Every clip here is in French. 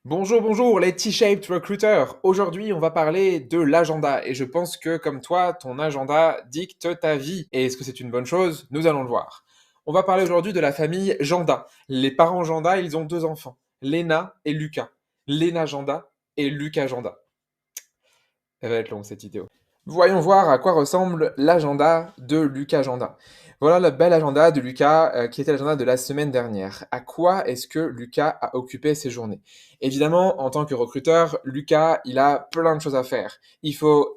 Bonjour, bonjour les T-shaped recruiters. Aujourd'hui, on va parler de l'agenda et je pense que comme toi, ton agenda dicte ta vie. Et est-ce que c'est une bonne chose? Nous allons le voir. On va parler aujourd'hui de la famille Janda. Les parents Janda, ils ont deux enfants, Léna et Lucas. Léna Janda et Lucas Janda. Elle va être longue cette vidéo. Voyons voir à quoi ressemble l'agenda de Lucas Janda. Voilà le bel agenda de Lucas qui était l'agenda de la semaine dernière. À quoi est-ce que Lucas a occupé ses journées? Évidemment, en tant que recruteur, Lucas, il a plein de choses à faire. Il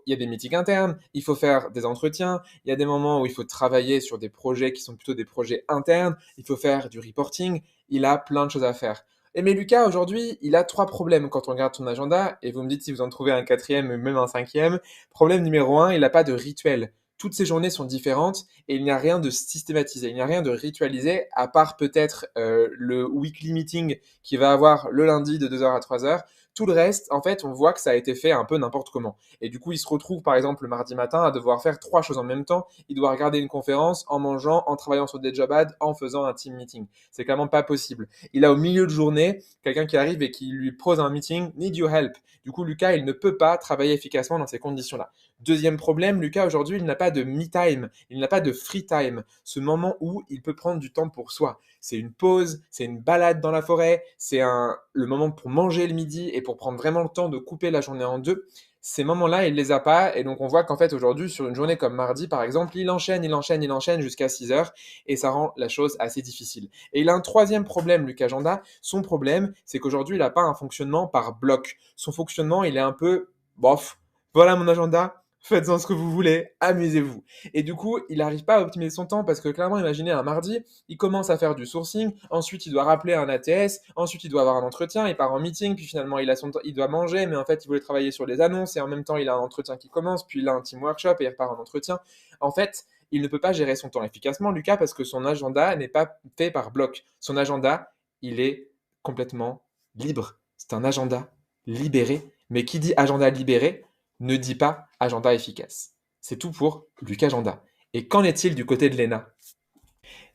y a des meetings internes, il faut faire des entretiens, il y a des moments où il faut travailler sur des projets qui sont plutôt des projets internes, il faut faire du reporting, il a plein de choses à faire. Et mais Lucas, aujourd'hui, il a trois problèmes quand on regarde son agenda, et vous me dites si vous en trouvez un quatrième, même un cinquième. Problème numéro un, il n'a pas de rituel. Toutes ses journées sont différentes et il n'y a rien de systématisé, il n'y a rien de ritualisé, à part peut-être le weekly meeting qu'il va avoir le lundi de 2 heures à 3 heures. Tout le reste, en fait, on voit que ça a été fait un peu n'importe comment. Et du coup, il se retrouve, par exemple, le mardi matin à devoir faire trois choses en même temps. Il doit regarder une conférence en mangeant, en travaillant sur des job ads, en faisant un team meeting. C'est clairement pas possible. Il a au milieu de journée quelqu'un qui arrive et qui lui pose un meeting, need your help. Du coup, Lucas, il ne peut pas travailler efficacement dans ces conditions-là. Deuxième problème, Lucas, aujourd'hui, il n'a pas de me time, il n'a pas de free time, ce moment où il peut prendre du temps pour soi. C'est une pause, c'est une balade dans la forêt, le moment pour manger le midi et pour prendre vraiment le temps de couper la journée en deux. Ces moments-là, il les a pas, et donc on voit qu'en fait aujourd'hui, sur une journée comme mardi par exemple, il enchaîne jusqu'à 6 heures, et ça rend la chose assez difficile. Et il a un troisième problème, Lucas Janda. Son problème, c'est qu'aujourd'hui, il n'a pas un fonctionnement par bloc. Son fonctionnement, il est un peu, bof, voilà mon agenda, faites-en ce que vous voulez, amusez-vous. Et du coup, il n'arrive pas à optimiser son temps parce que clairement, imaginez un mardi, il commence à faire du sourcing, ensuite il doit rappeler un ATS, ensuite il doit avoir un entretien, il part en meeting, puis finalement il a son temps, il doit manger, mais en fait il voulait travailler sur les annonces et en même temps il a un entretien qui commence, puis il a un team workshop et il repart en entretien. En fait, il ne peut pas gérer son temps efficacement, Lucas, parce que son agenda n'est pas fait par bloc. Son agenda, il est complètement libre. C'est un agenda libéré. Mais qui dit agenda libéré ne dit pas agenda efficace. C'est tout pour Lucas Agenda. Et qu'en est-il du côté de Lena?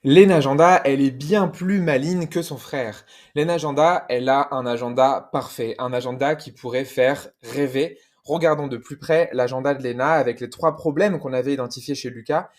Lena Agenda, elle est bien plus maligne que son frère. Lena Agenda, elle a un agenda parfait, un agenda qui pourrait faire rêver. Regardons de plus près l'agenda de Lena avec les trois problèmes qu'on avait identifiés chez Lucas.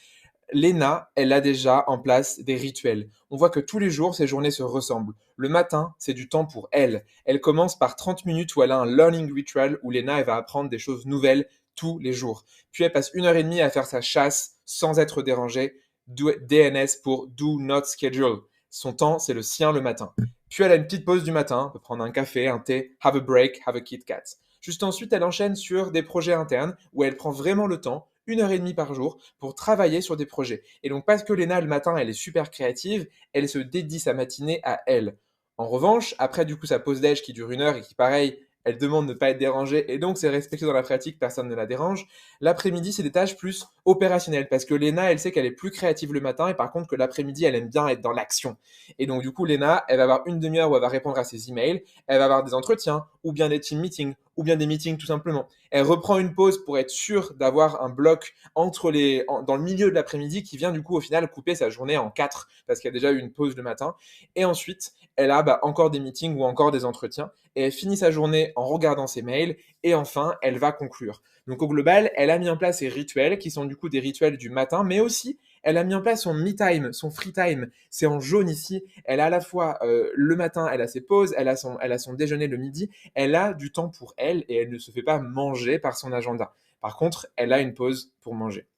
Lena, elle a déjà en place des rituels. On voit que tous les jours, ses journées se ressemblent. Le matin, c'est du temps pour elle. Elle commence par 30 minutes où elle a un learning ritual où Lena, elle va apprendre des choses nouvelles tous les jours. Puis elle passe 1 heure et demie à faire sa chasse sans être dérangée. DNS pour Do Not Schedule. Son temps, c'est le sien le matin. Puis elle a une petite pause du matin, elle peut prendre un café, un thé, have a break, have a Kit Kat. Juste ensuite, elle enchaîne sur des projets internes où elle prend vraiment le temps 1 heure et demie par jour pour travailler sur des projets. Et donc parce que Léna le matin elle est super créative, elle se dédie sa matinée à elle. En revanche, après du coup sa pause déj qui dure 1 heure et qui pareil, elle demande de ne pas être dérangée et donc c'est respecté dans la pratique, personne ne la dérange. L'après-midi c'est des tâches plus opérationnelles parce que Léna elle sait qu'elle est plus créative le matin et par contre que l'après-midi elle aime bien être dans l'action. Et donc du coup Léna elle va avoir une demi-heure où elle va répondre à ses emails, elle va avoir des entretiens ou bien des team meetings ou bien des meetings tout simplement. Elle reprend une pause pour être sûre d'avoir un bloc dans le milieu de l'après-midi qui vient du coup au final couper sa journée en quatre parce qu'il y a déjà eu une pause le matin. Et ensuite, elle a encore des meetings ou encore des entretiens et elle finit sa journée en regardant ses mails et enfin, elle va conclure. Donc au global, elle a mis en place ses rituels qui sont du coup des rituels du matin, mais aussi elle a mis en place son me time, son free time. C'est en jaune ici. Elle a à la fois le matin, elle a ses pauses, elle a son déjeuner le midi. Elle a du temps pour elle et elle ne se fait pas manger par son agenda. Par contre, elle a une pause pour manger.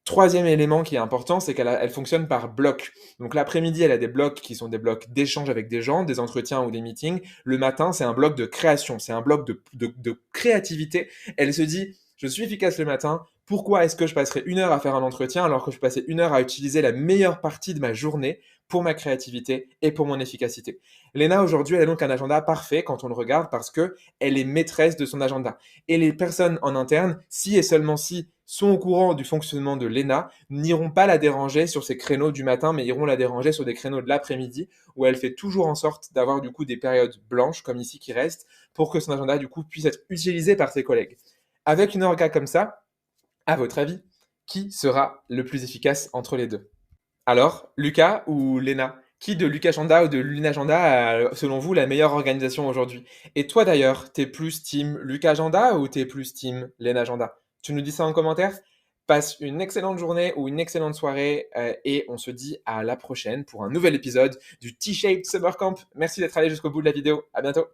Troisième élément qui est important, c'est qu'elle fonctionne par bloc. Donc l'après-midi, elle a des blocs qui sont des blocs d'échange avec des gens, des entretiens ou des meetings. Le matin, c'est un bloc de création, c'est un bloc de créativité. Elle se dit, je suis efficace le matin, pourquoi est-ce que je passerai 1 heure à faire un entretien alors que je passais 1 heure à utiliser la meilleure partie de ma journée pour ma créativité et pour mon efficacité. Léna, aujourd'hui, elle a donc un agenda parfait quand on le regarde parce que elle est maîtresse de son agenda. Et les personnes en interne, si et seulement si sont au courant du fonctionnement de Léna, n'iront pas la déranger sur ses créneaux du matin, mais iront la déranger sur des créneaux de l'après-midi, où elle fait toujours en sorte d'avoir du coup des périodes blanches, comme ici qui restent, pour que son agenda du coup puisse être utilisé par ses collègues. Avec une orga comme ça, à votre avis, qui sera le plus efficace entre les deux? Alors, Lucas ou Léna? qui de Lucagenda ou de Lunagenda a, selon vous, la meilleure organisation aujourd'hui? Et toi d'ailleurs, t'es plus team Lucagenda ou t'es plus team Lenagenda? Tu nous dis ça en commentaire. Passe une excellente journée ou une excellente soirée et on se dit à la prochaine pour un nouvel épisode du T-Shaped Summer Camp. Merci d'être allé jusqu'au bout de la vidéo. À bientôt.